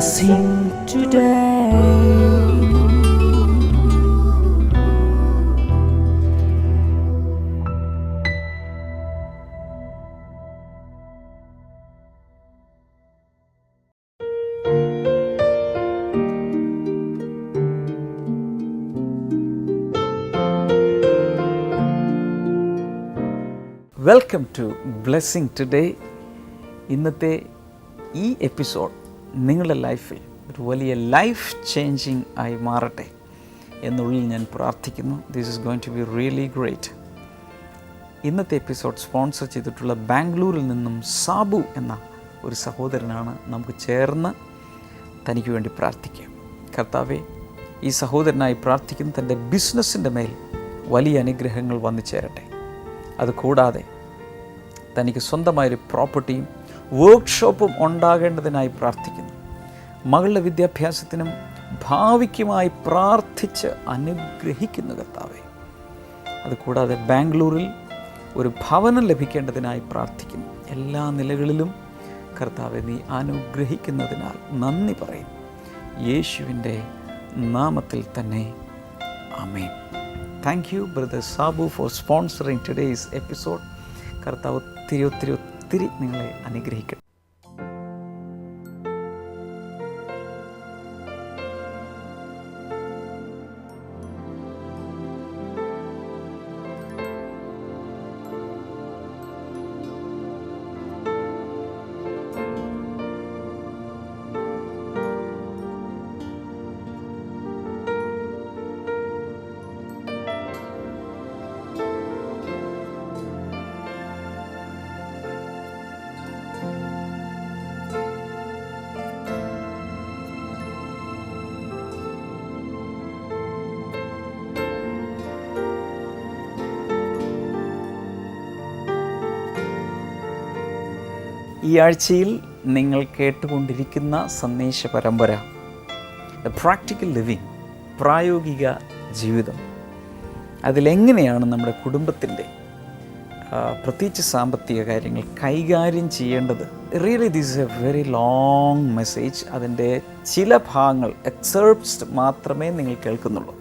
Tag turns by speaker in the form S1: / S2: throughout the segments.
S1: blessing today.
S2: Welcome to blessing today. ഇന്നത്തെ ഈ episode നിങ്ങളുടെ ലൈഫിൽ ഒരു വലിയ ലൈഫ് ചേഞ്ചിങ് ആയി മാറട്ടെ എന്നുള്ളിൽ ഞാൻ പ്രാർത്ഥിക്കുന്നു. This is going to be really great. ഇന്നത്തെ എപ്പിസോഡ് സ്പോൺസർ ചെയ്തിട്ടുള്ള ബാംഗ്ലൂരിൽ നിന്നും സാബു എന്ന ഒരു സഹോദരനാണ്. നമുക്ക് ചേർന്ന് തനിക്ക് വേണ്ടി പ്രാർത്ഥിക്കാം. കർത്താവേ, ഈ സഹോദരനായി പ്രാർത്ഥിക്കുന്ന തൻ്റെ ബിസിനസ്സിൻ്റെ മേൽ വലിയ അനുഗ്രഹങ്ങൾ വന്നു ചേരട്ടെ. അതുകൂടാതെ തനിക്ക് സ്വന്തമായൊരു പ്രോപ്പർട്ടിയും വർക്ക്ഷോപ്പും ഉണ്ടാകേണ്ടതിനായി പ്രാർത്ഥിക്കുന്നു. മകളുടെ വിദ്യാഭ്യാസത്തിനും ഭാവിക്കുമായി പ്രാർത്ഥിച്ച് അനുഗ്രഹിക്കുന്നു കർത്താവേ. അതുകൂടാതെ ബാംഗ്ലൂരിൽ ഒരു ഭവനം ലഭിക്കേണ്ടതിനായി പ്രാർത്ഥിക്കുന്നു. എല്ലാ നിലകളിലും കർത്താവെ നീ അനുഗ്രഹിക്കുന്നതിനാൽ നന്ദി പറയും. യേശുവിൻ്റെ നാമത്തിൽ തന്നെ ആമേൻ. Thank you, Brother Sabu, for sponsoring today's episode. കർത്താവ് ഒത്തിരി നിങ്ങളെ അനുഗ്രഹിക്കട്ടെ. ഈ ആഴ്ചയിൽ നിങ്ങൾ കേട്ടുകൊണ്ടിരിക്കുന്ന സന്ദേശ പരമ്പര ദ പ്രാക്ടിക്കൽ ലിവിങ്, പ്രായോഗിക ജീവിതം, അതിലെങ്ങനെയാണ് നമ്മുടെ കുടുംബത്തിൻ്റെ പ്രത്യേകിച്ച് സാമ്പത്തിക കാര്യങ്ങൾ കൈകാര്യം ചെയ്യേണ്ടത്. Really this is A very long message. അതിൻ്റെ ചില ഭാഗങ്ങൾ എക്സെർപ്റ്റ്സ് മാത്രമേ നിങ്ങൾ കേൾക്കുന്നുള്ളൂ.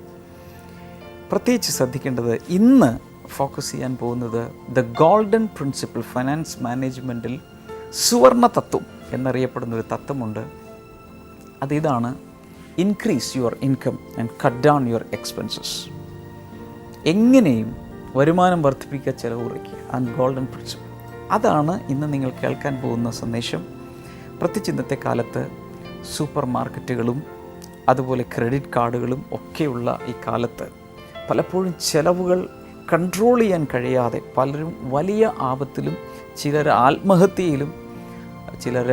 S2: പ്രത്യേകിച്ച് ശ്രദ്ധിക്കേണ്ടത്, ഇന്ന് ഫോക്കസ് ചെയ്യാൻ പോകുന്നത് ദ ഗോൾഡൻ പ്രിൻസിപ്പിൾ. ഫൈനാൻസ് മാനേജ്മെൻറ്റിൽ സുവർണ തത്വം എന്നറിയപ്പെടുന്നൊരു തത്വമുണ്ട്. അതിതാണ് increase your income and cut down your expenses. എങ്ങനെയും വരുമാനം വർദ്ധിപ്പിക്കുക, ചിലവ് കുറയ്ക്കുക. ആൻഡ് ഗോൾഡൻ പ്രിൻസിപ്പിൾ, അതാണ് ഇന്ന് നിങ്ങൾ കേൾക്കാൻ പോകുന്ന സന്ദേശം. പ്രത്യേകിച്ച് ഇന്നത്തെ കാലത്ത് സൂപ്പർ മാർക്കറ്റുകളും അതുപോലെ ക്രെഡിറ്റ് കാർഡുകളും ഒക്കെയുള്ള ഈ കാലത്ത് പലപ്പോഴും ചിലവുകൾ കൺട്രോൾ ചെയ്യാൻ കഴിയാതെ പലരും വലിയ ആപത്തിലും ചിലർ ആത്മഹത്യയിലും ചിലർ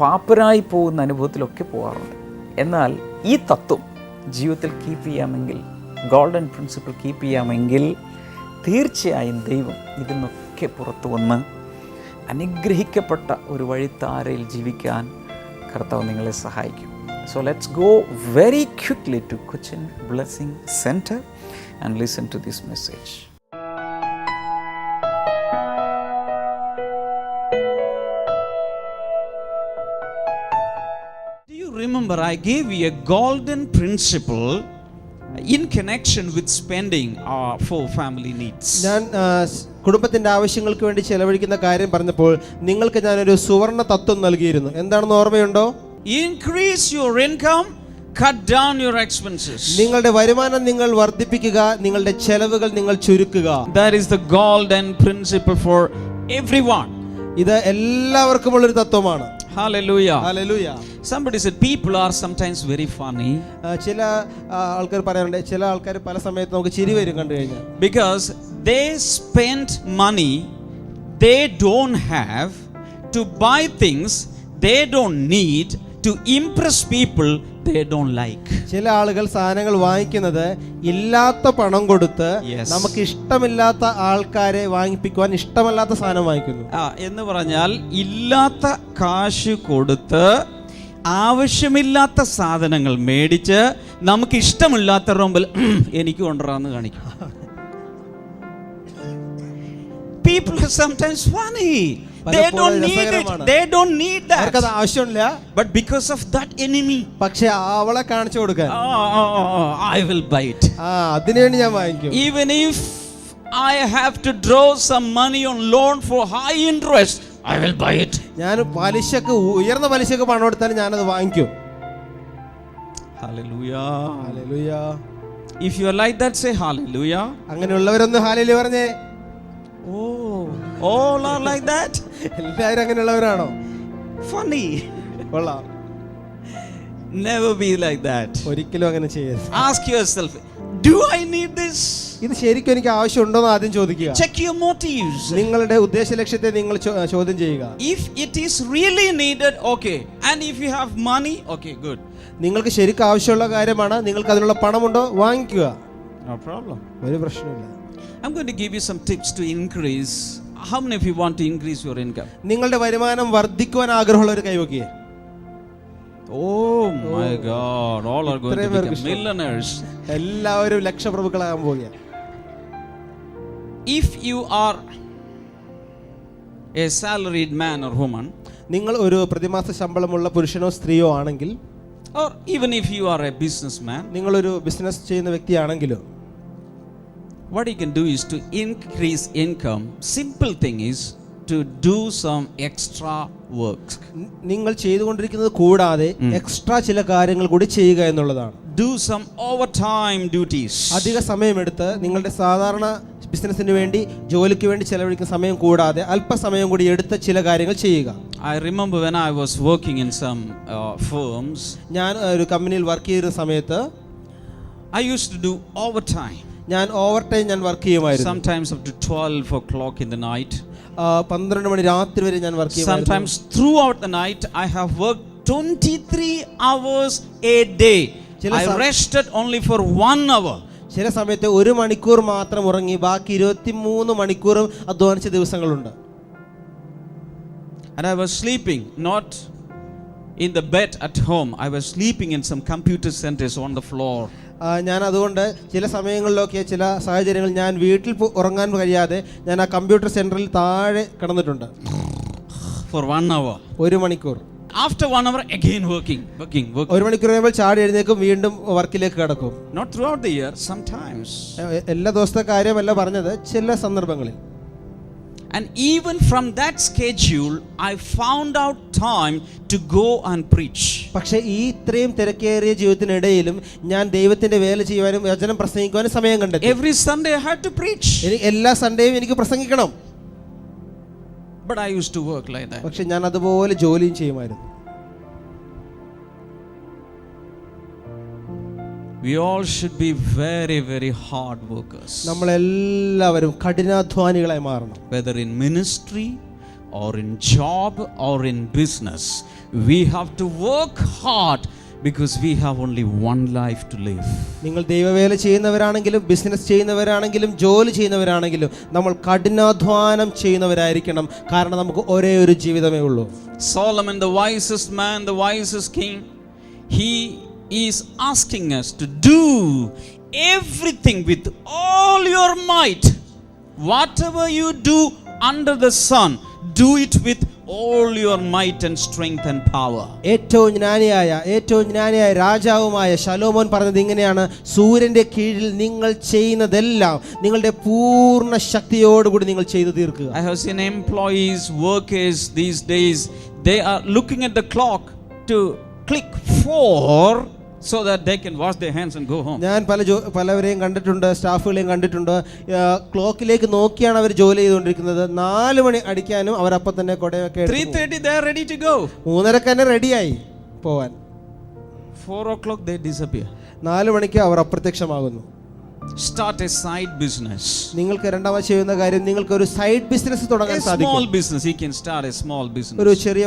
S2: പാപ്പരായി പോകുന്ന അനുഭവത്തിലൊക്കെ പോകാറുണ്ട്. എന്നാൽ ഈ തത്വം ജീവിതത്തിൽ കീപ്പ് ചെയ്യാമെങ്കിൽ, ഗോൾഡൻ പ്രിൻസിപ്പിൾ കീപ്പ് ചെയ്യാമെങ്കിൽ, തീർച്ചയായും ദൈവം ഇതിൽ നിന്നൊക്കെ പുറത്തു വന്ന് അനുഗ്രഹിക്കപ്പെട്ട ഒരു വഴിത്താരയിൽ ജീവിക്കാൻ കർത്താവ് നിങ്ങളെ സഹായിക്കും. So let's go very quickly to Cochin blessing centre and listen to this message.
S3: Do you remember I gave you a golden principle in connection with spending for family needs?
S4: ഞാൻ കുടുംബത്തിന്റെ ആവശ്യങ്ങൾക്ക് വേണ്ടി ചെലവഴിക്കുന്ന കാര്യം പറഞ്ഞപ്പോൾ നിങ്ങൾക്ക് ഞാനൊരു സുവർണ തത്വം നൽകിയിരുന്നു. എന്താണെന്ന് ഓർമ്മയുണ്ടോ?
S3: Increase your income, cut down your expenses.
S4: നിങ്ങളുടെ വരുമാനം നിങ്ങൾ വർദ്ധിപ്പിക്കുക, നിങ്ങളുടെ ചെലവുകൾ നിങ്ങൾ ചുരുക്കുക.
S3: That is the golden principle for everyone.
S4: ഇത് എല്ലാവർക്കുമുള്ള ഒരു തത്വമാണ്.
S3: Hallelujah.
S4: Hallelujah.
S3: Somebody said people are sometimes very funny.
S4: ചില ആൾക്കാർ പറയാറുണ്ട്, ചില ആൾക്കാർ പല സമയത്ത് നമുക്ക് ചിരി വരും കണ്ടു കഴിഞ്ഞാൽ.
S3: Because they spend money they don't have to buy things they don't need to impress people they don't like.
S4: ചില ആളുകൾ സാധനങ്ങൾ വാങ്ങിക്കുന്നത് ഇല്ലാത്ത പണം കൊടുത്ത് നമുക്ക് ഇഷ്ടമില്ലാത്ത ആൾക്കാരെ വാങ്ങിപ്പിക്കുവാൻ ഇഷ്ടമല്ലാത്ത സാധനം വാങ്ങിക്കുന്നു.
S3: എന്ന് പറഞ്ഞാൽ ഇല്ലാത്ത കാശ് കൊടുത്ത് ആവശ്യമില്ലാത്ത സാധനങ്ങൾ മേടിച്ച് നമുക്ക് ഇഷ്ടമില്ലാത്തവരുടെ മുമ്പിൽ എനിക്ക് കൊണ്ടുവരാന്ന് കാണിക്കും. People are sometimes funny. They don't need it. They don't need that.
S4: അവർക്കത് ആവശ്യമില്ല.
S3: But because of that enemy,
S4: പക്ഷെ അവളെ കാണിച്ചു കൊടുക്കാൻ
S3: I will buy it.
S4: അതിനുവേണ്ടി ഞാൻ വാങ്ങിക്കും.
S3: Even if I have to draw some money on loan for high interest, I will buy it.
S4: ഞാൻ പലിശക്ക് ഉയർന്ന പലിശക്ക് പണം എടുത്താലും ഞാനത് വാങ്ങിക്കും.
S3: Hallelujah.
S4: Hallelujah.
S3: If you are like that, say hallelujah.
S4: അങ്ങനെയുള്ളവരൊന്ന് ഹല്ലേലൂയ പറഞ്ഞേ.
S3: All are like that.
S4: എല്ലാവരും അങ്ങനെയുള്ളവരാണോ?
S3: Funny.
S4: കൊള്ളാം.
S3: Never be like that.
S4: ഒരിക്കലും അങ്ങനെ ചെയ്യരുത്.
S3: Ask yourself, do I need this?
S4: ഇത് ശരിക്കും എനിക്ക് ആവശ്യമുണ്ടോ എന്ന് ആദ്യം ചോദിക്കുക.
S3: Check your motives.
S4: നിങ്ങളുടെ ഉദ്ദേശ ലക്ഷ്യത്തെ നിങ്ങൾ ചോദ്യം ചെയ്യുക.
S3: If it is really needed, okay. And if you have money, okay, good.
S4: നിങ്ങൾക്ക് ശരിക്കും ആവശ്യമുള്ള കാര്യമാണ്, നിങ്ങൾക്ക് അതിനുള്ള പണമുണ്ടോ, വാങ്ങിക്കുക.
S3: No problem.
S4: ഒരു പ്രശ്നമില്ല.
S3: I'm going to give you some tips to increase. How many of you want to increase your income?
S4: നിങ്ങളുടെ വരുമാനം വർദ്ധിക്കുവാൻ ആഗ്രഹമുള്ളവർ കൈവയ്ക്കുക.
S3: Oh my God, all are going to become millionaires.
S4: എല്ലാവരും ലക്ഷപ്രഭുക്കളാകാൻ പോവുകയാണ്.
S3: If you are a salaried man or woman,
S4: നിങ്ങൾ ഒരു പ്രതിമാസ ശമ്പളമുള്ള പുരുഷനോ സ്ത്രീയോ ആണെങ്കിൽ,
S3: or even if you are a businessman,
S4: നിങ്ങളൊരു business ചെയ്യുന്ന വ്യക്തിയാണെങ്കിലോ,
S3: what you can do is to increase income. Simple thing is to do some extra work.
S4: നിങ്ങൾ ചെയ്തുകൊണ്ടിരിക്കുന്നത് കൂടാതെ extra ചില കാര്യങ്ങൾ കൂടി ചെയ്യുക എന്നുള്ളതാണ്.
S3: Do some overtime duties.
S4: അധിക സമയമെടുത്ത് നിങ്ങളുടെ സാധാരണ ബിസിനസിന് വേണ്ടി, ജോലിക്ക് വേണ്ടി ചെലവഴിക്കുന്ന സമയം കൂടാതെ അല്പസമയം കൂടി എടുത്ത് ചില കാര്യങ്ങൾ ചെയ്യുക.
S3: I remember when I was working in some firms,
S4: ഞാൻ ഒരു കമ്പനിയിൽ വർക്ക് ചെയ്യുന്ന സമയത്ത്
S3: I used to do overtime.
S4: ഞാൻ ഓവർ ടൈം ഞാൻ വർക്ക് ചെയ്യുമായിരുന്നു.
S3: Sometimes up to 12 o'clock in the night.
S4: 12 മണി രാത്രി വരെ ഞാൻ വർക്ക് ചെയ്യുമായിരുന്നു.
S3: Sometimes throughout the night I have worked 23 hours a day. I rested only for 1 hour.
S4: ചില സമയത്ത് 1 മണിക്കൂർ മാത്രം ഉറങ്ങി ബാക്കി 23 മണിക്കൂറും അധ്വാനിച്ച ദിവസങ്ങളുണ്ട്.
S3: And I was sleeping not in the bed at home. I was sleeping in some computer centers on the floor.
S4: ഞാൻ അതുകൊണ്ട് ചില സമയങ്ങളിലൊക്കെ ചില സാഹചര്യങ്ങളിൽ ഞാൻ വീട്ടിൽ ഉറങ്ങാൻ കഴിയാതെ ഞാൻ ആ കമ്പ്യൂട്ടർ സെന്ററിൽ താഴെ കിടന്നിട്ടുണ്ട്.
S3: For 1 hour.
S4: 1 മണിക്കൂർ.
S3: After 1 hour again working.
S4: 1 മണിക്കൂർ കഴിയുമ്പോൾ ചാടി എഴുന്നേക്കും, വീണ്ടും വർക്കിലേക്ക് കടക്കും.
S3: Not throughout the year, sometimes.
S4: എല്ലാ ദിവസത്തെ കാര്യമല്ല പറഞ്ഞത്, ചില സന്ദർഭങ്ങളിൽ.
S3: And even from that schedule, I found out time to go and preach.
S4: പക്ഷേ ഈ ഇത്രയും തിരക്കേറിയ ജീവിതത്തിനിടയിലും ഞാൻ ദൈവത്തിന്റെ വേല ചെയ്യുവാനും വചനം പ്രസംഗിക്കുവാനും സമയം കണ്ടെത്തി.
S3: Every Sunday I had to preach.
S4: എല്ലാ സൺഡേയും എനിക്ക് പ്രസംഗിക്കണം.
S3: But I used to work like that.
S4: പക്ഷെ ഞാൻ അതുപോലെ ജോലിയും ചെയ്യുമായിരുന്നു.
S3: We all should be very, very hard workers.
S4: നമ്മളെല്ലാവരും കഠിനാധ്വാനികളായി മാറണം.
S3: Whether in ministry or in job or in business, we have to work hard because we have only one life to live.
S4: നിങ്ങൾ ദൈവവേല ചെയ്യുന്നവരാണെങ്കിലും business ചെയ്യുന്നവരാണെങ്കിലും ജോലി ചെയ്യുന്നവരാണെങ്കിലും നമ്മൾ കഠിനാധ്വാനം ചെയ്യുന്നവരായിരിക്കണം. കാരണം നമുക്ക് ഒരേ ഒരു ജീവിതമേ ഉള്ളൂ.
S3: Solomon, the wisest man, the wisest king, he is asking us to do everything with all your might. Whatever you do under the sun, do it with all your might and strength and power.
S4: ഏറ്റവും ജ്ഞാനിയായ രാജാവുമായ ശലോമോൻ പറഞ്ഞത് ഇങ്ങനെയാണ്: സൂര്യന്റെ കീഴിൽ നിങ്ങൾ ചെയ്യുന്നതെല്ലാം നിങ്ങളുടെ പൂർണ്ണ ശക്തിയോടുകൂടി നിങ്ങൾ ചെയ്തു തീർക്കുക.
S3: I have seen employees, workers these days, they are looking at the clock to click 4 so that they can wash their hands and go home.
S4: ഞാൻ പലവരെയും കണ്ടിട്ടുണ്ട്, സ്റ്റാഫുകളെയും കണ്ടിട്ടുണ്ട്. ക്ലോക്കിലേക്ക് നോക്കിയാണ് അവർ ജോലി ചെയ്തുകൊണ്ടിരിക്കുന്നത്. 4 മണി അടിക്കാനും അവർ അപ്പം തന്നെ കൊടയൊക്കെ
S3: 3:30 they are ready to go.
S4: 3:30 തന്നെ റെഡിയായി പോവാൻ.
S3: 4 o'clock they disappear.
S4: 4 മണിക്ക് അവർ അപ്രത്യക്ഷമാകുന്നു.
S3: Start a side business.
S4: നിങ്ങൾക്ക് രണ്ടാമത് ചെയ്യുന്ന കാര്യം, നിങ്ങൾക്ക് ഒരു സൈഡ് ബിസിനസ് തുടങ്ങാൻ സാധിക്കും.
S3: Small business, you can start a small business.
S4: ഒരു ചെറിയ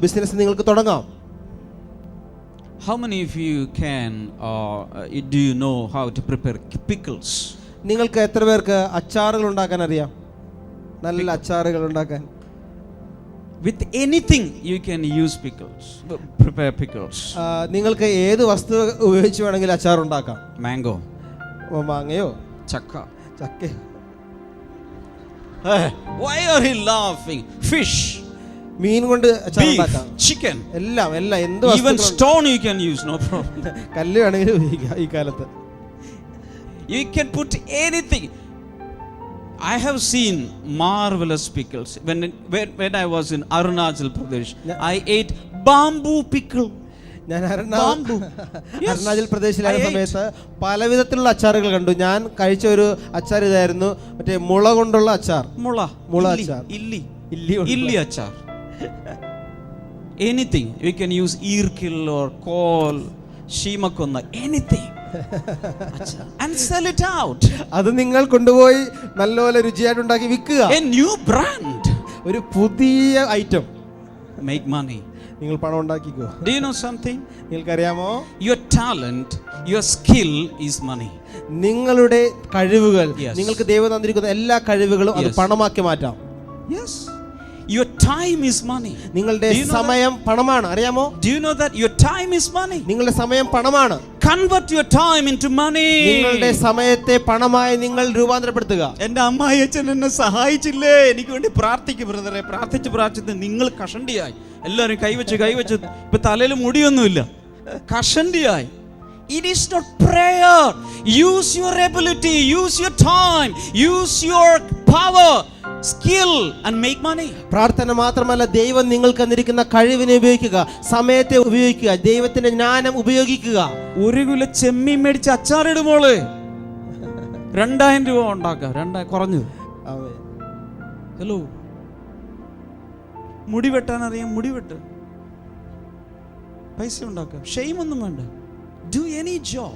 S4: ബിസിനസ് നിങ്ങൾക്ക് തുടങ്ങാം.
S3: How many of you can do you know how to prepare pickles?
S4: നിങ്ങൾക്ക് എത്ര പേർക്ക് അച്ചാറുകൾ ഉണ്ടാക്കാൻ അറിയാം? നല്ല അച്ചാറുകൾ ഉണ്ടാക്കാൻ.
S3: With anything you can use pickles, prepare pickles.
S4: നിങ്ങൾക്ക് ഏത് വസ്തു ഉപയോഗിച്ച് വേണമെങ്കിലും അച്ചാർ ഉണ്ടാക്കാം.
S3: Mango,
S4: മാങ്ങയോ
S3: chakka,
S4: ചക്കയോ.
S3: Why are you laughing? Fish,
S4: മീൻ കൊണ്ട് അച്ചാർ
S3: beef,
S4: ഉണ്ടാക്കാം.
S3: chicken,
S4: എല്ലാം എന്ത്
S3: even
S4: വസ്തുക്കളും-
S3: stone you can use, no problem.
S4: കല്ല് വേണമെങ്കിലും ഉപയോഗിക്കാം ഈ കാലത്ത്.
S3: You can put anything. I have seen marvelous pickles. When I was in Arunachal Pradesh, I ate bamboo pickle.
S4: ഞാൻ
S3: Bamboo. Yes.
S4: Arunachal പ്രദേശിലായ
S3: I ate.
S4: സമയത്ത് പലവിധത്തിലുള്ള അച്ചാറുകൾ കണ്ടു. ഞാൻ കഴിച്ച ഒരു അച്ചാർ ഇതായിരുന്നു, മറ്റേ മുള കൊണ്ടുള്ള അച്ചാർ. മുള
S3: Illi,
S4: achar.
S3: illi,
S4: ഇല്ലി കൊണ്ടുള്ള.
S3: illi achar. Anything you can use, earkill or kol, shimakonna, anything. Achar. And sell it out.
S4: അത് നിങ്ങൾ കൊണ്ടുപോയി നല്ലപോലെ രുചിയായിട്ട് ഉണ്ടാക്കി വിൽക്കുക.
S3: A new brand.
S4: ഒരു പുതിയ ഐറ്റം.
S3: Make money.
S4: നിങ്ങൾ പണം ഉണ്ടാക്കിക്കോ.
S3: Do you know something?
S4: നിങ്ങൾക്കറിയാമോ,
S3: Your talent, your skill is money.
S4: നിങ്ങളുടെ കഴിവുകൾ,
S3: Yes.
S4: നിങ്ങൾക്ക് ദൈവം തന്നിരിക്കുന്ന എല്ലാ കഴിവുകളും അത്
S3: Yes.
S4: പണമാക്കി മാറ്റാം.
S3: Yes. Your time is money.
S4: നിങ്ങളുടെ
S3: Do you know
S4: സമയം പണമാണ്. അറിയാമോ?
S3: Do you know that your time is money?
S4: നിങ്ങളുടെ സമയം പണമാണ്.
S3: Convert your time into money.
S4: നിങ്ങളുടെ സമയത്തെ പണമായി നിങ്ങൾ രൂപാന്തരപ്പെടുത്തുക.
S3: എന്റെ അമ്മായി അച്ഛൻ എന്നെ സഹായിച്ചില്ലേ, എനിക്ക് വേണ്ടി പ്രാർത്ഥിക്കും ബ്രദറെ. പ്രാർത്ഥിച്ച് നിങ്ങൾ കഷണ്ടിയായി. എല്ലാവരും കൈവച്ച് ഇപ്പൊ തലയിൽ മുടിയൊന്നുമില്ല, കഷണ്ടിയായി. It is not prayer. Use your ability, use your time, use your power, skill and make money.
S4: പ്രാർത്ഥന മാത്രമല്ല, ദൈവം നിങ്ങൾക്ക് തന്നിരിക്കുന്ന കഴിവിനെ ഉപയോഗിക്കുക, സമയത്തെ ഉപയോഗിക്കുക, ദൈവത്തിന്റെ ജ്ഞാനം ഉപയോഗിക്കുക.
S3: 1 കിലോ ചെമ്മീൻ മേടിച്ച് അച്ചാറിടുമോള് 2000 രൂപ ഉണ്ടാക്കാം, 2000 കുറഞ്ഞത്. ഹലോ, മുടി വെട്ടാൻ അറിയാം, മുടി വെട്ട്, പൈസ ഉണ്ടാക്കാം, ഷെയിം ഒന്നും വേണ്ട. Do any job.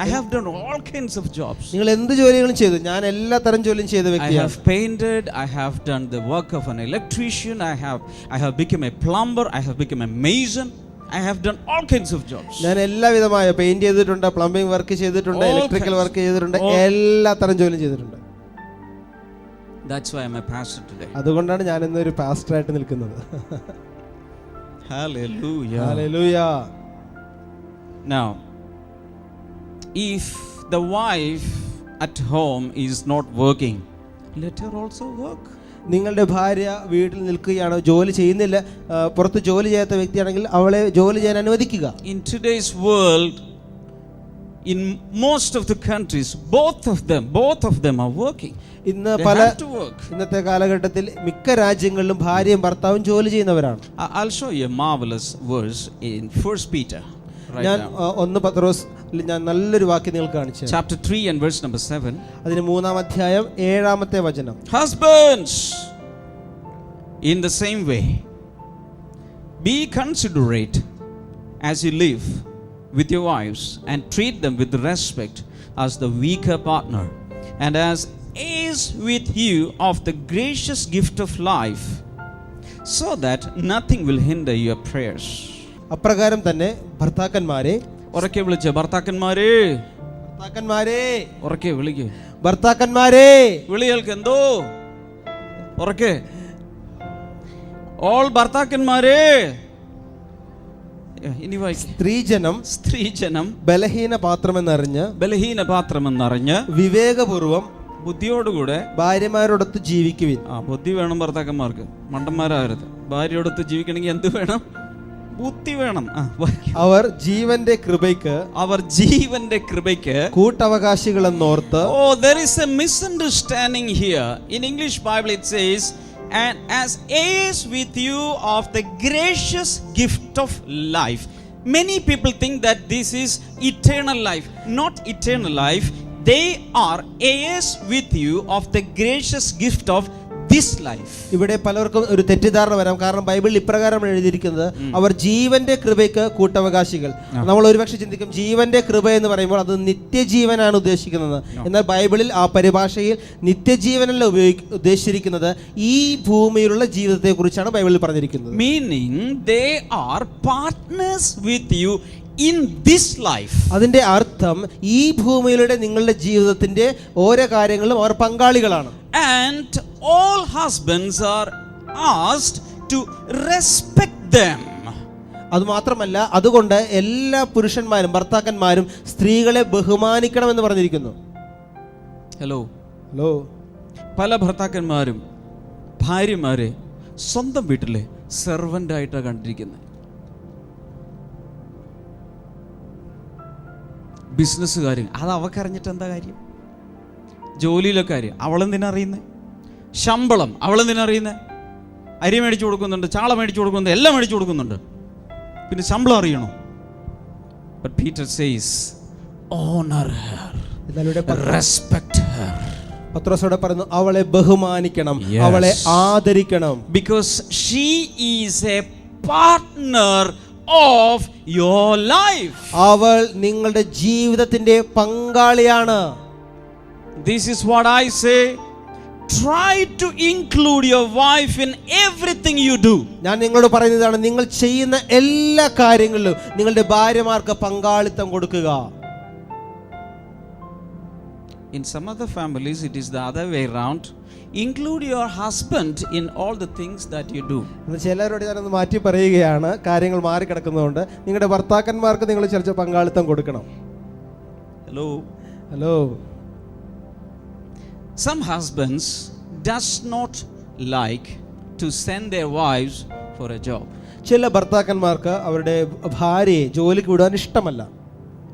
S3: I have done all kinds of jobs.
S4: നിങ്ങൾ എന്ത് ജോലികളും ചെയ്തു. ഞാൻ എല്ലാ തരം ജോലിയും ചെയ്ത
S3: I
S4: വ്യക്തിയാണ്.
S3: have painted, I have done the work of an electrician, I have become a plumber, I have become a mason, I have done all kinds of jobs.
S4: ഞാൻ എല്ലാവിധമായ പെയിന്റ് ചെയ്തിട്ടുണ്ട്, പ്ലംബിംഗ് വർക്ക് ചെയ്തിട്ടുണ്ട്,
S3: All
S4: electrical
S3: kinds.
S4: Work ചെയ്തിട്ടുണ്ട്,
S3: All.
S4: എല്ലാ തരം ജോലിയും ചെയ്തിട്ടുണ്ട്.
S3: That's why I'm a pastor today.
S4: അതുകൊണ്ടാണ് ഞാൻ ഇന്നൊരു പാസ്റ്ററായിട്ട് നിൽക്കുന്നത്.
S3: Hallelujah.
S4: Hallelujah.
S3: Now, if the wife at home is not working, let her also work.
S4: നിങ്ങളുടെ ഭാര്യ വീട്ടിൽ നിൽക്കുകയാണോ, ജോലി ചെയ്യുന്നില്ല, പുറത്ത് ജോലി ചെയ്യാത്ത വ്യക്തിയാണെങ്കിൽ അവളെ ജോലി ചെയ്യാൻ അനുവദിക്കുക.
S3: In today's world, in most of the countries, both of them are working.
S4: ഇന്ന്
S3: They
S4: പല
S3: have to work.
S4: ഇന്നത്തെ കാലഘട്ടത്തിൽ മിക്ക രാജ്യങ്ങളിലും ഭാര്യയും ഭർത്താവും ജോലി ചെയ്യുന്നവരാണ്.
S3: I'll show you a marvelous verse in 1 Peter.
S4: ഞാൻ 1 പത്രോസ് ഞാൻ നല്ലൊരു വാക്യം നിങ്ങൾക്ക് കാണിച്ചു.
S3: Chapter 3 and verse number 7.
S4: അതിന് 3-ാം അധ്യായം 7-ാമത്തെ വചനം.
S3: Husbands, in the same way, be considerate as you live with your wives and treat them with respect as the weaker partner and as heirs with you of the gracious gift of life, so that nothing will hinder your prayers.
S4: അപ്രകാരം തന്നെ ഭർത്താക്കന്മാരെ,
S3: ഉറക്കെ വിളിച്ച ഭർത്താക്കന്മാരെ, ഉറക്കെ വിളിക്കേ,
S4: ഭർത്താക്കന്മാരെ,
S3: വിളികൾക്ക് എന്തോ ഉറക്കെ, ഓൾ ഭർത്താക്കന്മാരെ. ഇനി വായിക്കേ. സ്ത്രീജനം
S4: ബലഹീന പാത്രമെന്നറിഞ്ഞ്
S3: ബലഹീന പാത്രമെന്നറിഞ്ഞ്
S4: വിവേകപൂർവം
S3: ബുദ്ധിയോടുകൂടെ
S4: ഭാര്യമാരോടൊത്ത് ജീവിക്കുവിൻ.
S3: ബുദ്ധി വേണം ഭർത്താക്കന്മാർക്ക്, മണ്ടന്മാരാകരുത്. ഭാര്യയോടൊത്ത് ജീവിക്കണമെങ്കിൽ എന്ത് വേണം? ബുദ്ധി വേണം.
S4: അവർ ജീവന്റെ കൃപയ്ക്ക് കൂട്ടവകാശികളെന്നോർത്ത്.
S3: Oh, there is a misunderstanding here. In English Bible it says, and as heirs with you of the gracious gift of life. Many people think that this is eternal life. Not eternal life. They are heirs with you of the gracious gift of this life.
S4: ഇവിടെ പലർക്കും ഒരു തെറ്റിദ്ധാരണ വരാം. കാരണം ബൈബിളിൽ ഇപ്രകാരം എഴുതിയിരിക്കുന്നത് അവർ ജീവന്റെ കൃപയ്ക്ക് കൂട്ടവകാശികൾ. നമ്മൾ ഒരുപക്ഷെ ചിന്തിക്കും ജീവന്റെ കൃപ എന്ന് പറയുമ്പോൾ അത് നിത്യജീവനാണ് ഉദ്ദേശിക്കുന്നത്. എന്നാൽ ബൈബിളിൽ ആ പരിഭാഷയിൽ നിത്യജീവനല്ല ഉദ്ദേശിച്ചിരിക്കുന്നത്, ഈ ഭൂമിയിലുള്ള ജീവിതത്തെ കുറിച്ചാണ് ബൈബിളിൽ പറഞ്ഞിരിക്കുന്നത്.
S3: Meaning they are partners with you in this life.
S4: അതിന്റെ അർത്ഥം ഈ ഭൂമിയിലൂടെ നിങ്ങളുടെ ജീവിതത്തിന്റെ ഓരോ കാര്യങ്ങളിലും അവർ പങ്കാളികളാണ്.
S3: And all husbands are asked to respect them.
S4: അതുമാത്രമല്ല, അതുകൊണ്ട് എല്ലാ പുരുഷന്മാരും ഭർത്താക്കന്മാരും സ്ത്രീകളെ ബഹുമാനിക്കണം എന്ന് പറഞ്ഞിരിക്കുന്നു.
S3: ഹലോ, പല ഭർത്താക്കന്മാരും ഭാര്യമാരെ സ്വന്തം വീട്ടിലെ സെർവൻ്റായിട്ടാണ് കണ്ടിരിക്കുന്നത്. ബിസിനസ്സുകാർ, അത് അവക്കറിഞ്ഞിട്ട് എന്താ കാര്യം? ജോലിയിലെ കാര്യം അവളെന്തിനാ അറിയുന്നത്? ശമ്പളം അവളെന്തിനാ അറിയുന്നത്? അരി മേടിച്ചു കൊടുക്കുന്നുണ്ട്, ചാള മേടിച്ചു കൊടുക്കുന്നുണ്ട്, എല്ലാം മേടിച്ചു കൊടുക്കുന്നുണ്ട്, പിന്നെ ശമ്പളം അറിയണോ? But Peter says, honor her, respect her.
S4: പത്രോസോടെ പറയുന്നു, അവളെ ബഹുമാനിക്കണം, അവളെ ആദരിക്കണം.
S3: Because she is a partner of your life.
S4: അവൾ നിങ്ങളുടെ ജീവിതത്തിന്റെ പങ്കാളിയാണ്.
S3: This is what I say. Try to include your wife in everything you do.
S4: ഞാൻ നിങ്ങളോട് പറയുന്നതാണ്, നിങ്ങൾ ചെയ്യുന്ന എല്ലാ കാര്യങ്ങളിലും നിങ്ങളുടെ ഭാര്യമാർക്ക് പങ്കാളിത്തം കൊടുക്കുക.
S3: In some other families it is the other way around. Include your husband in all the things that you do.
S4: ചിലരോട് ഞാനൊന്ന് മാറ്റി പറയുകയാണ്, കാര്യങ്ങൾ മാറിക്കിടക്കുന്നതുകൊണ്ട് നിങ്ങളുടെ ഭർത്താക്കന്മാർക്ക് നിങ്ങൾ ചില പങ്കാളിത്തം കൊടുക്കണം. Hello.
S3: Some husbands does not like to send their wives for a job.
S4: ചില ഭർത്താക്കന്മാർക്ക് അവരുടെ ഭാര്യയെ ജോലിക്ക് വിടാൻ ഇഷ്ടമല്ല.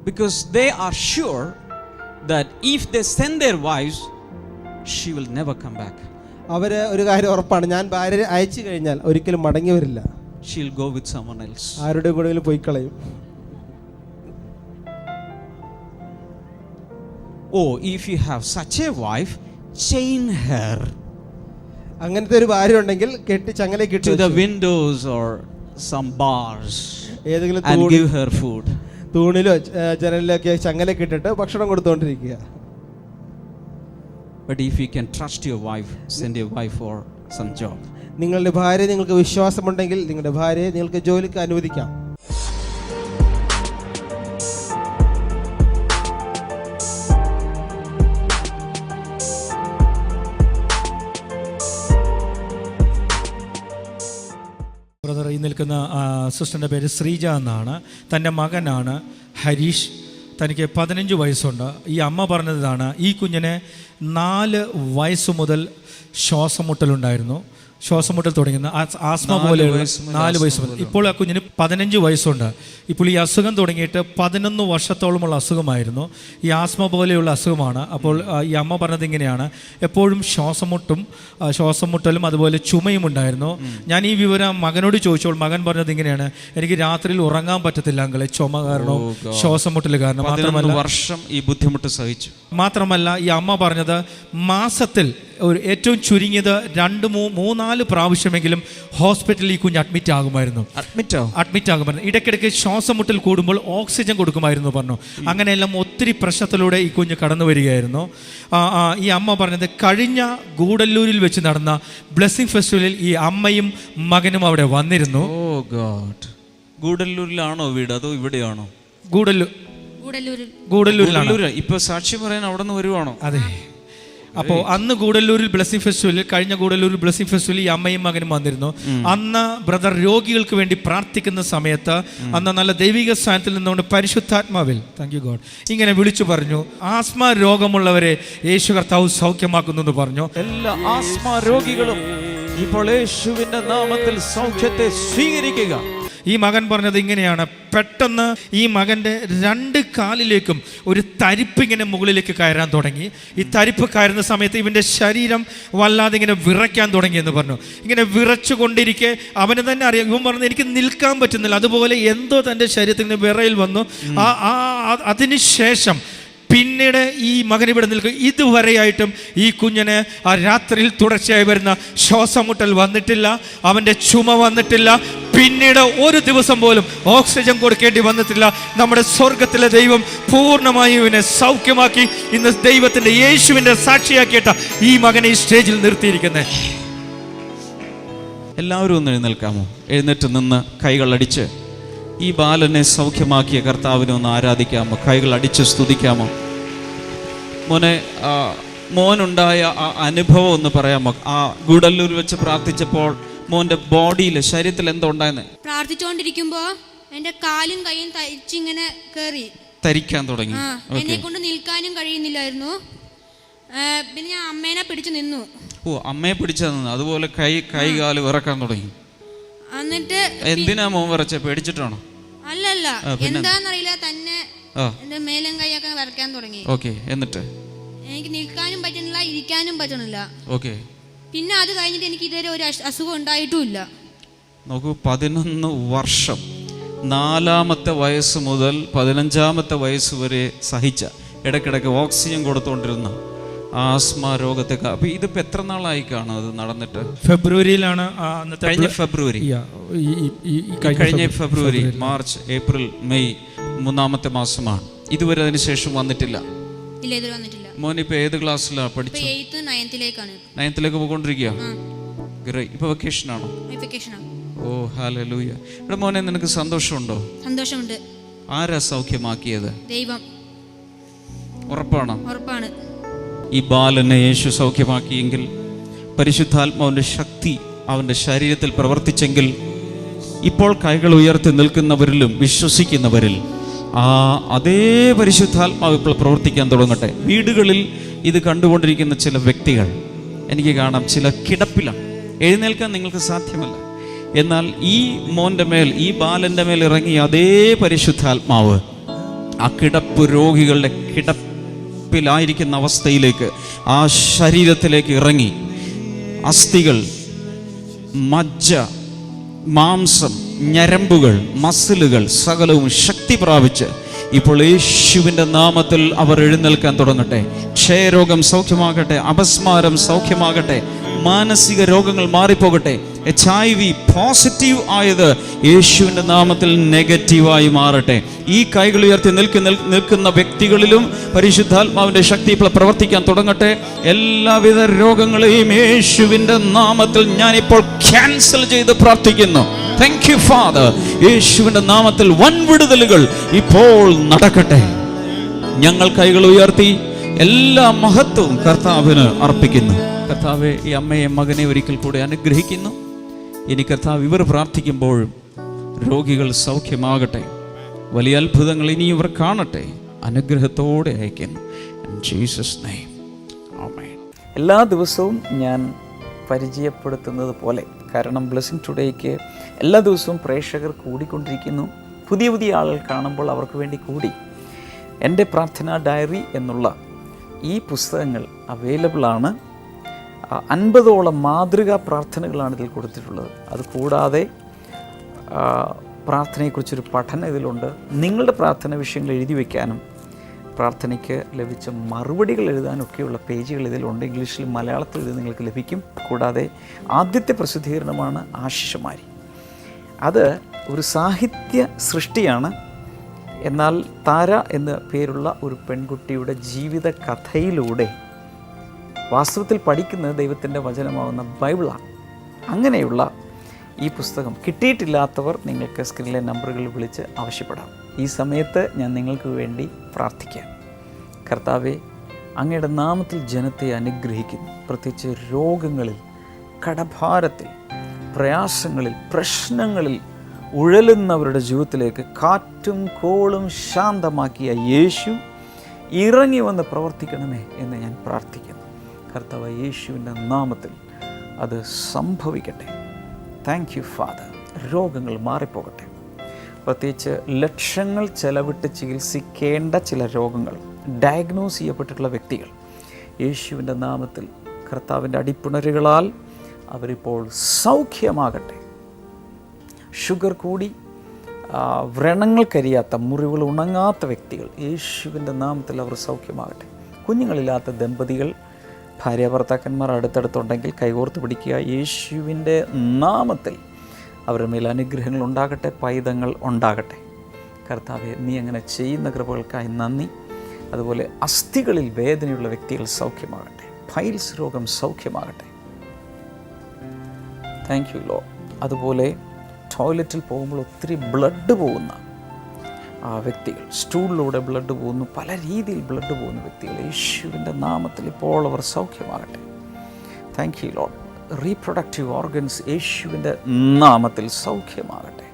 S3: Because they are sure that if they send their wives, she will never come back.
S4: അവര് ഒരു കാര്യം ഉറപ്പാണ്, ഞാൻ ഭാര്യയെ അയച്ചു കഴിഞ്ഞാൽ ഒരിക്കലും മടങ്ങി വരില്ല.
S3: She'll go with someone else.
S4: ആരുടെ കൂടെയും പോയി കളയും.
S3: Oh, if you have such a wife, chain her
S4: അങ്ങനത്തെ ഒരു ഭാര്യ ഉണ്ടെങ്കിൽ കെട്ടി ചങ്ങലയ്ക്ക്
S3: to the windows or some bars
S4: ഏതെങ്കിലും
S3: and give her food.
S4: തൂണിലോ ജനലിലൊക്കെ ചങ്ങലയ്ക്ക് ഇട്ടിട്ട് ഭക്ഷണം കൊടുത്തുകൊണ്ടിരിക്കുക.
S3: But if you can trust your wife, send your wife for some job.
S4: നിങ്ങളുടെ ഭാര്യ നിങ്ങൾക്ക് വിശ്വാസമുണ്ടെങ്കിൽ നിങ്ങളുടെ ഭാര്യയെ നിങ്ങൾക്ക് ജോലിക്ക് അനുവദിക്കാം.
S5: ബ്രദർ, ഈ നിൽക്കുന്ന സിസ്റ്ററിൻ്റെ പേര് ശ്രീജ എന്നാണ്. തൻ്റെ മകനാണ് ഹരീഷ്. തനിക്ക് 15 വയസ്സുണ്ട്. ഈ അമ്മ പറഞ്ഞതാണ്, ഈ കുഞ്ഞിന് 4 വയസ്സ് മുതൽ ശ്വാസമുട്ടലുണ്ടായിരുന്നു. ശ്വാസമുട്ടൽ തുടങ്ങുന്ന ആസ്മ പോലെയുള്ള 4 വയസ്സ് മുതൽ. ഇപ്പോൾ ആ കുഞ്ഞിന് 15 വയസ്സുണ്ട്. ഇപ്പോൾ ഈ അസുഖം തുടങ്ങിയിട്ട് 11 വർഷത്തോളമുള്ള അസുഖമായിരുന്നു. ഈ ആസ്മ പോലെയുള്ള അസുഖമാണ്. അപ്പോൾ ഈ അമ്മ പറഞ്ഞത് ഇങ്ങനെയാണ്, എപ്പോഴും ശ്വാസമുട്ടലും അതുപോലെ ചുമയും ഉണ്ടായിരുന്നു. ഞാൻ ഈ വിവരം മകനോട് ചോദിച്ചപ്പോൾ മകൻ പറഞ്ഞത് ഇങ്ങനെയാണ്, എനിക്ക് രാത്രിയിൽ ഉറങ്ങാൻ പറ്റത്തില്ല അങ്കളെ, ചുമ കാരണം, ശ്വാസമുട്ടൽ കാരണം. മാത്രമല്ല
S3: വർഷം ഈ ബുദ്ധിമുട്ട് സഹിച്ചു.
S5: മാത്രമല്ല ഈ അമ്മ പറഞ്ഞത് മാസത്തിൽ ഒരു ഏറ്റവും ചുരുങ്ങിയത് 2-3-4 പ്രാവശ്യമെങ്കിലും ഹോസ്പിറ്റലിൽ ഈ കുഞ്ഞ് അഡ്മിറ്റ് ആകുമായിരുന്നു. ഇടയ്ക്കിടയ്ക്ക് ശ്വാസമുട്ടൽ കൂടുമ്പോൾ ഓക്സിജൻ കൊടുക്കുമായിരുന്നു പറഞ്ഞു. അങ്ങനെയെല്ലാം ഒത്തിരി പ്രശ്നത്തിലൂടെ ഈ കുഞ്ഞ് കടന്നു വരികയായിരുന്നു. ഈ അമ്മ പറഞ്ഞത് കഴിഞ്ഞ ഗൂഡല്ലൂരിൽ വെച്ച് നടന്ന ബ്ലെസ്സിംഗ് ഫെസ്റ്റിവലിൽ ഈ അമ്മയും മകനും അവിടെ വന്നിരുന്നു.
S3: ഗൂഡല്ലൂരിലാണോ വീട് അതോ ഇവിടെയാണോ?
S5: ഗൂഡല്ലൂരിലാണ്.
S3: ഇപ്പൊ സാക്ഷി പറയാൻ അവിടെ നിന്ന് വരുവാണോ?
S5: അതെ. അപ്പോൾ അന്ന് ഗൂഡല്ലൂരിൽ ബ്ലെസ്സിംഗ് ഫെസ്റ്റിവലിൽ, കഴിഞ്ഞ ഗൂഡല്ലൂരിൽ ബ്ലെസ്സിംഗ് ഫെസ്റ്റിവലിൽ ഈ അമ്മയും മകനും വന്നിരുന്നു. അന്ന് ബ്രദർ രോഗികൾക്ക് വേണ്ടി പ്രാർത്ഥിക്കുന്ന സമയത്ത് അന്ന് നല്ല ദൈവിക സ്ഥാനത്തിൽ നിന്നുകൊണ്ട് പരിശുദ്ധാത്മാവിൽ, താങ്ക് യു ഗോഡ്, ഇങ്ങനെ വിളിച്ചു പറഞ്ഞു, ആസ്മ രോഗമുള്ളവരെ യേശു കർത്താവ് സൗഖ്യമാക്കുന്നു എന്ന് പറഞ്ഞു.
S3: എല്ലാ ആസ്മ രോഗികളും ഇപ്പോൾ യേശുവിന്റെ നാമത്തിൽ സൗഖ്യത്തെ സ്വീകരിക്കുക.
S5: ഈ മകൻ പറഞ്ഞത് ഇങ്ങനെയാണ്, പെട്ടെന്ന് ഈ മകൻ്റെ 2 കാലിലേക്കും ഒരു തരിപ്പ് ഇങ്ങനെ മുകളിലേക്ക് കയറാൻ തുടങ്ങി. ഈ തരിപ്പ് കയറുന്ന സമയത്ത് ഇവൻ്റെ ശരീരം വല്ലാതെ ഇങ്ങനെ വിറയ്ക്കാൻ തുടങ്ങിയെന്ന് പറഞ്ഞു. ഇങ്ങനെ വിറച്ചു കൊണ്ടിരിക്കെ അവന് തന്നെ അറിയാം, ഇവൻ പറഞ്ഞു എനിക്ക് നിൽക്കാൻ പറ്റുന്നില്ല. അതുപോലെ എന്തോ തൻ്റെ ശരീരത്തിന് വിറയിൽ വന്നു. അതിനുശേഷം പിന്നീട് ഈ മകൻ ഇവിടെ നിൽക്കും. ഇതുവരെയായിട്ടും ഈ കുഞ്ഞിന് ആ രാത്രിയിൽ തുടർച്ചയായി വരുന്ന ശ്വാസമുട്ടൽ വന്നിട്ടില്ല, അവൻ്റെ ചുമ വന്നിട്ടില്ല, പിന്നീട് ഒരു ദിവസം പോലും ഓക്സിജൻ കൊടുക്കേണ്ടി വന്നിട്ടില്ല. നമ്മുടെ സ്വർഗത്തിലെ ദൈവം പൂർണ്ണമായും ഇവനെ സൗഖ്യമാക്കി ഇന്ന് ദൈവത്തിൻ്റെ യേശുവിൻ്റെ സാക്ഷിയാക്കിയിട്ട് ഈ മകനെ ഈ സ്റ്റേജിൽ നിർത്തിയിരിക്കുന്നത്.
S3: എല്ലാവരും ഒന്ന് എഴുന്നേൽക്കാമോ? എഴുന്നേറ്റ് നിന്ന് കൈകളടിച്ച് ഈ ബാലനെ സൗഖ്യമാക്കിയ കർത്താവിനെ ഒന്ന് ആരാധിക്കാമോ? കൈകൾ അടിച്ച് സ്തുതിക്കാമോ? മോനുണ്ടായ ആ അനുഭവം ഒന്ന് പറയാമോ? ആ ഗൂഡല്ലൂർ വെച്ച് പ്രാർത്ഥിച്ചപ്പോൾ മോന്റെ ബോഡിയിൽ, ശരീരത്തിൽ എന്തോ ഉണ്ടായെന്ന്?
S6: പ്രാർത്ഥിച്ചുകൊണ്ടിരിക്കുമ്പോ എന്റെ കാലും കൈയും തരിച്ചിങ്ങനെ കേറി
S3: തരിക്കാൻ തുടങ്ങി.
S6: എന്നെ കൊണ്ട് നിൽക്കാനും കഴിയുന്നില്ലായിരുന്നു. പിന്നെ ഞാൻ അമ്മേനെ പിടിച്ചു നിന്നു.
S3: ഓ, അമ്മയെ പിടിച്ചു നിന്നു. അതുപോലെ കൈ കാല് വിറക്കാൻ തുടങ്ങി.
S6: എന്നിട്ട്
S3: എന്തിനാ മോൻ വിറച്ച? പേടിച്ചിട്ടാണോ?
S6: അല്ലല്ല, എന്താന്നറിയില്ല, തന്നെ എന്റെ മേലും കൈയൊക്കെ വിറക്കാൻ തുടങ്ങി.
S3: ഓക്കെ. എന്നിട്ട്
S6: എനിക്ക് നിൽക്കാനും പറ്റുന്നില്ല, ഇരിക്കാനും പറ്റണില്ല.
S3: ഓക്കെ.
S6: പിന്നെ അത് കഴിഞ്ഞിട്ട് എനിക്ക് ഇതുവരെ ഒരു അസുഖം ഉണ്ടായിട്ടുമില്ല.
S3: നോക്കൂ, 11 വർഷം 4-ാമത്തെ വയസ്സ് മുതൽ 15-ാമത്തെ വയസ്സ് വരെ സഹിച്ച, ഇടയ്ക്കിടയ്ക്ക് ഓക്സിജൻ കൊടുത്തുകൊണ്ടിരുന്ന ആസ്മ രോഗത്തെ. അപ്പൊ ഇതിപ്പോ എത്ര നാളായി കാണും അത് നടന്നിട്ട്?
S5: ഫെബ്രുവരിയിലാണ്
S3: കഴിഞ്ഞ ഫെബ്രുവരി, മാർച്ച്, ഏപ്രിൽ, മെയ് 3-ാമത്തെ മാസമാണ്. ഇതുവരെ അതിനുശേഷം വന്നിട്ടില്ല.
S6: ഇല്ല, ഇതുവരെ വന്നിട്ടില്ല.
S3: മോനിപ്പോ ഏത് ക്ലാസ്സിലാണ് പഠിച്ചത്?
S6: 8th 9th-ലേക്കാണ്.
S3: 9th-ലേക്ക് പോയിക്കൊണ്ടിരിക്കുക. ഇപ്പൊ വെക്കേഷൻ ആണോ? ഓ, ഹല്ലേലൂയ. ഇവിടെ മോനെ, നിനക്ക് സന്തോഷമുണ്ടോ?
S6: സന്തോഷമുണ്ട്.
S3: ആരാ സൗഖ്യമാക്കിയത്?
S6: ദൈവം.
S3: ഉറപ്പാണോ?
S6: ഉറപ്പാണ്.
S3: ഈ ബാലനെ യേശു സൗഖ്യമാക്കിയെങ്കിൽ, പരിശുദ്ധാത്മാവിന്റെ ശക്തി അവന്റെ ശരീരത്തിൽ പ്രവർത്തിച്ചെങ്കിൽ, ഇപ്പോൾ കൈകൾ ഉയർത്തി നിൽക്കുന്നവരിലും വിശ്വസിക്കുന്നവരിൽ അതേ പരിശുദ്ധാത്മാവ് ഇപ്പോൾ പ്രവർത്തിക്കാൻ തുടങ്ങട്ടെ. വീടുകളിൽ ഇത് കണ്ടുകൊണ്ടിരിക്കുന്ന ചില വ്യക്തികൾ എനിക്ക് കാണാം, ചില കിടപ്പിലാണ്. എഴുന്നേൽക്കാൻ നിങ്ങൾക്ക് സാധ്യമല്ല. എന്നാൽ ഈ മോൻ്റെ മേൽ, ഈ ബാലൻ്റെ മേൽ ഇറങ്ങിയ അതേ പരിശുദ്ധാത്മാവ് ആ കിടപ്പ് രോഗികളുടെ കിടപ്പിലായിരിക്കുന്ന അവസ്ഥയിലേക്ക്, ആ ശരീരത്തിലേക്ക് ഇറങ്ങി അസ്ഥികൾ, മജ്ജ, മാംസം, ഞരമ്പുകൾ, മസിലുകൾ സകലവും ശക്തി പ്രാപിച്ച് ഇപ്പോൾ യേശുവിൻ്റെ നാമത്തിൽ അവർ എഴുന്നേൽക്കാൻ തുടങ്ങട്ടെ. ക്ഷയരോഗം സൗഖ്യമാകട്ടെ, അപസ്മാരം സൗഖ്യമാകട്ടെ, മാനസിക രോഗങ്ങൾ മാറിപ്പോകട്ടെ. HIV പോസിറ്റീവ് ആയത് യേശുവിൻ്റെ നാമത്തിൽ നെഗറ്റീവായി മാറട്ടെ. ഈ കൈകൾ ഉയർത്തി നിൽക്കുന്ന വ്യക്തികളിലും പരിശുദ്ധാത്മാവിൻ്റെ ശക്തി ഇപ്പോൾ പ്രവർത്തിക്കാൻ തുടങ്ങട്ടെ. എല്ലാവിധ രോഗങ്ങളെയും യേശുവിൻ്റെ നാമത്തിൽ ഞാനിപ്പോൾ ക്യാൻസൽ ചെയ്ത് പ്രാർത്ഥിക്കുന്നു. Thank you father. യേശുവിൻ്റെ നാമത്തിൽ വൻ വിടുതലുകൾ ഇപ്പോൾ നടക്കട്ടെ. ഞങ്ങൾ കൈകൾ ഉയർത്തി എല്ലാ മഹത്വവും കർത്താവിന് അർപ്പിക്കുന്നു. കർത്താവെ, ഈ അമ്മയെ മകനെ ഒരിക്കൽ കൂടെ അനുഗ്രഹിക്കുന്നു. ഇനി കർത്താവ്, ഇവർ പ്രാർത്ഥിക്കുമ്പോഴും രോഗികൾ സൗഖ്യമാകട്ടെ, വലിയ അത്ഭുതങ്ങൾ ഇനി ഇവർ കാണട്ടെ. അനുഗ്രഹത്തോടെ അയക്കുന്നു. In Jesus' name. Amen.
S2: എല്ലാ ദിവസവും ഞാൻ പരിചയപ്പെടുത്തുന്നത് പോലെ, കാരണം ബ്ലെസ്സിംഗ് ടുഡേക്ക് എല്ലാ ദിവസവും പ്രേക്ഷകർ കൂടിക്കൊണ്ടിരിക്കുന്നു. പുതിയ പുതിയ ആളുകൾ കാണുമ്പോൾ അവർക്ക് വേണ്ടി കൂടി എൻ്റെ പ്രാർത്ഥനാ ഡയറി എന്നുള്ള ഈ പുസ്തകങ്ങൾ അവൈലബിൾ ആണ്. 50ഓളം മാതൃകാ പ്രാർത്ഥനകളാണ് ഇതിൽ കൊടുത്തിട്ടുള്ളത്. അതുകൂടാതെ പ്രാർത്ഥനയെക്കുറിച്ചൊരു പഠനം ഇതിലുണ്ട്. നിങ്ങളുടെ പ്രാർത്ഥന വിഷയങ്ങൾ എഴുതി വയ്ക്കാനും പ്രാർത്ഥനയ്ക്ക് ലഭിച്ച മറുപടികൾ എഴുതാനൊക്കെയുള്ള പേജുകൾ ഇതിലുണ്ട്. ഇംഗ്ലീഷിലും മലയാളത്തിൽ ഇത് നിങ്ങൾക്ക് ലഭിക്കും. കൂടാതെ ആദ്യത്തെ പ്രസിദ്ധീകരണമാണ് ആശിഷമാരി. അത് ഒരു സാഹിത്യ സൃഷ്ടിയാണ്. എന്നാൽ താര എന്ന പേരുള്ള ഒരു പെൺകുട്ടിയുടെ ജീവിത കഥയിലൂടെ വാസ്തവത്തിൽ പഠിക്കുന്നത് ദൈവത്തിൻ്റെ വചനമാകുന്ന ബൈബിളാണ്. അങ്ങനെയുള്ള ഈ പുസ്തകം കിട്ടിയിട്ടില്ലാത്തവർ നിങ്ങൾക്ക് സ്ക്രീനിലെ നമ്പറുകളിൽ വിളിച്ച് ആവശ്യപ്പെടാം. ഈ സമയത്ത് ഞാൻ നിങ്ങൾക്ക് വേണ്ടി പ്രാർത്ഥിക്കാം. കർത്താവെ, അങ്ങയുടെ നാമത്തിൽ ജനത്തെ അനുഗ്രഹിക്കുന്നു. പ്രത്യേകിച്ച് രോഗങ്ങളിൽ, കടഭാരത്തിൽ, പ്രയാസങ്ങളിൽ, പ്രശ്നങ്ങളിൽ ഉഴലുന്നവരുടെ ജീവിതത്തിലേക്ക് കാറ്റും കോളും ശാന്തമാക്കിയ യേശു ഇറങ്ങി വന്ന് പ്രവർത്തിക്കണമേ എന്ന് ഞാൻ പ്രാർത്ഥിക്കുന്നു. കർത്താവ്, യേശുവിൻ്റെ നാമത്തിൽ അത് സംഭവിക്കട്ടെ. Thank you father. രോഗങ്ങൾ മാറിപ്പോകട്ടെ. പ്രത്യേകിച്ച് ലക്ഷങ്ങൾ ചെലവിട്ട് ചികിത്സിക്കേണ്ട ചില രോഗങ്ങൾ ഡയഗ്നോസ് ചെയ്യപ്പെട്ടിട്ടുള്ള വ്യക്തികൾ, യേശുവിൻ്റെ നാമത്തിൽ കർത്താവിൻ്റെ അടിപ്പിണരുകളാൽ അവരിപ്പോൾ സൗഖ്യമാകട്ടെ. ഷുഗർ കൂടി വ്രണങ്ങൾ കരിയാത്ത, മുറിവുകൾ ഉണങ്ങാത്ത വ്യക്തികൾ, യേശുവിൻ്റെ നാമത്തിൽ അവർ സൗഖ്യമാകട്ടെ. കുഞ്ഞുങ്ങളില്ലാത്ത ദമ്പതികൾ, ഭാര്യ ഭർത്താക്കന്മാർ അടുത്തടുത്തുണ്ടെങ്കിൽ കൈകോർത്ത് പിടിക്കുക. യേശുവിൻ്റെ നാമത്തിൽ അവരുടെ മേൽ അനുഗ്രഹങ്ങൾ ഉണ്ടാകട്ടെ, പൈതങ്ങൾ ഉണ്ടാകട്ടെ. കർത്താവെ, നീ അങ്ങനെ ചെയ്യുന്ന കൃപകൾക്കായി നന്ദി. അതുപോലെ അസ്ഥികളിൽ വേദനയുള്ള വ്യക്തികൾ സൗഖ്യമാകട്ടെ, പൈൽസ് രോഗം സൗഖ്യമാകട്ടെ. Thank you Lord. അതുപോലെ ടോയ്ലറ്റിൽ പോകുമ്പോൾ ഒത്തിരി ബ്ലഡ് പോകുന്ന വ്യക്തികൾ, സ്റ്റൂളിലൂടെ ബ്ലഡ് പോകുന്നു, പല രീതിയിൽ ബ്ലഡ് പോകുന്ന വ്യക്തികൾ, യേശുവിൻ്റെ നാമത്തിൽ ഇപ്പോൾ അവർ സൗഖ്യമാകട്ടെ. Thank you Lord. Reproductive organs യേശുവിൻ്റെ നാമത്തിൽ സൗഖ്യമാകട്ടെ.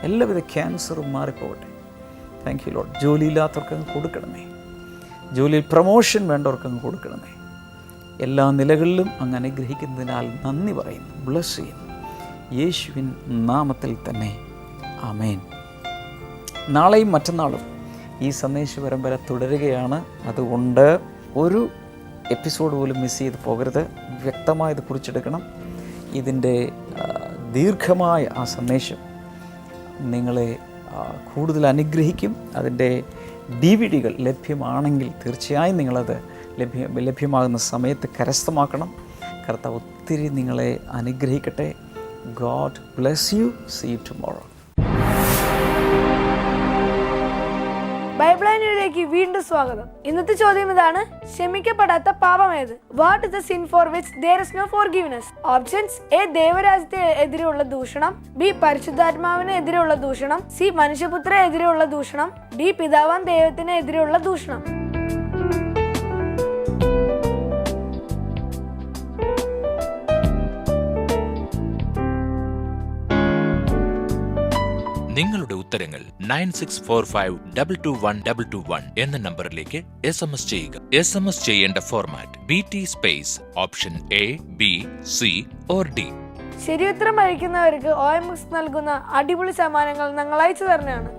S2: എല്ലാവിധ ക്യാൻസറും മാറിപ്പോകട്ടെ. Thank you Lord. ജോലിയില്ലാത്തവർക്കങ്ങ് കൊടുക്കണമേ. ജോലിയിൽ പ്രമോഷൻ വേണ്ടവർക്കങ്ങ് കൊടുക്കണമേ. എല്ലാ നിലകളിലും അങ്ങ് അനുഗ്രഹിക്കുന്നതിനാൽ നന്ദി പറയുന്നു, ബ്ലസ് ചെയ്യുന്നു. യേശുവിൻ നാമത്തിൽ തന്നെ ആമേൻ. നാളെയും മറ്റന്നാളും ഈ സന്ദേശ പരമ്പര തുടരുകയാണ്. അതുകൊണ്ട് ഒരു എപ്പിസോഡ് പോലും മിസ് ചെയ്ത് പോകരുത്. വ്യക്തമായത് കുറിച്ചെടുക്കണം. ഇതിൻ്റെ ദീർഘമായ ആ സന്ദേശം നിങ്ങളെ കൂടുതൽ അനുഗ്രഹിക്കും. അതിൻ്റെ DVD-കൾ ലഭ്യമാണെങ്കിൽ തീർച്ചയായും നിങ്ങളത് ലഭ്യമാകുന്ന സമയത്ത് കരസ്ഥമാക്കണം. കർത്താവ് ഒത്തിരി നിങ്ങളെ അനുഗ്രഹിക്കട്ടെ. God bless you. See you tomorrow.
S1: Bible ആൻഡിലേക്ക് വീണ്ടും സ്വാഗതം. ഇന്നത്തെ ചോദ്യം ഇതാണ്: ക്ഷമിക്കപ്പെടാത്ത പാപം ഏത്? What is the sin for which there is no forgiveness? Options: A ദൈവരാജ്യത്തെ എതിരെയുള്ള ദൂഷണം, ബി പരിശുദ്ധാത്മാവിന് എതിരെയുള്ള ദൂഷണം, സി മനുഷ്യപുത്ര എതിരെയുള്ള ദൂഷണം, ഡി പിതാവാൻ ദൈവത്തിന് എതിരെയുള്ള ദൂഷണം.
S7: നിങ്ങളുടെ ഉത്തരങ്ങൾ 9645221221 എന്ന നമ്പറിലേക്ക് SMS ചെയ്യുക. SMS ചെയ്യേണ്ട format BT space option A, B, C or D.
S1: ശരിയുത്തരം അയക്കുന്നവർക്ക് OMX നൽകുന്ന അടിപൊളി സമ്മാനങ്ങൾ ഞങ്ങൾ അയച്ചു തരുന്നതാണ്.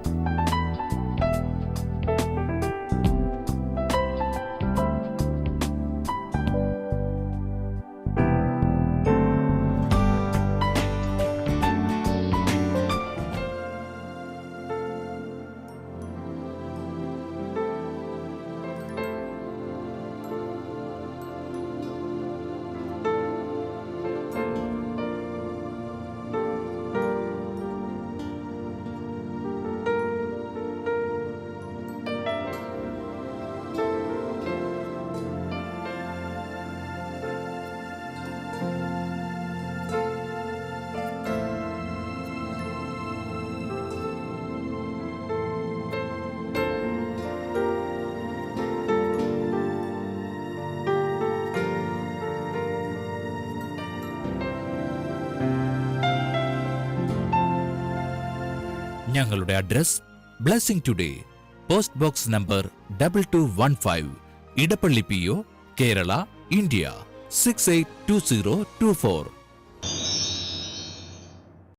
S7: ഞങ്ങളുടെ address blessing today, post box number 2215, Edappally PO, Kerala, India 682024.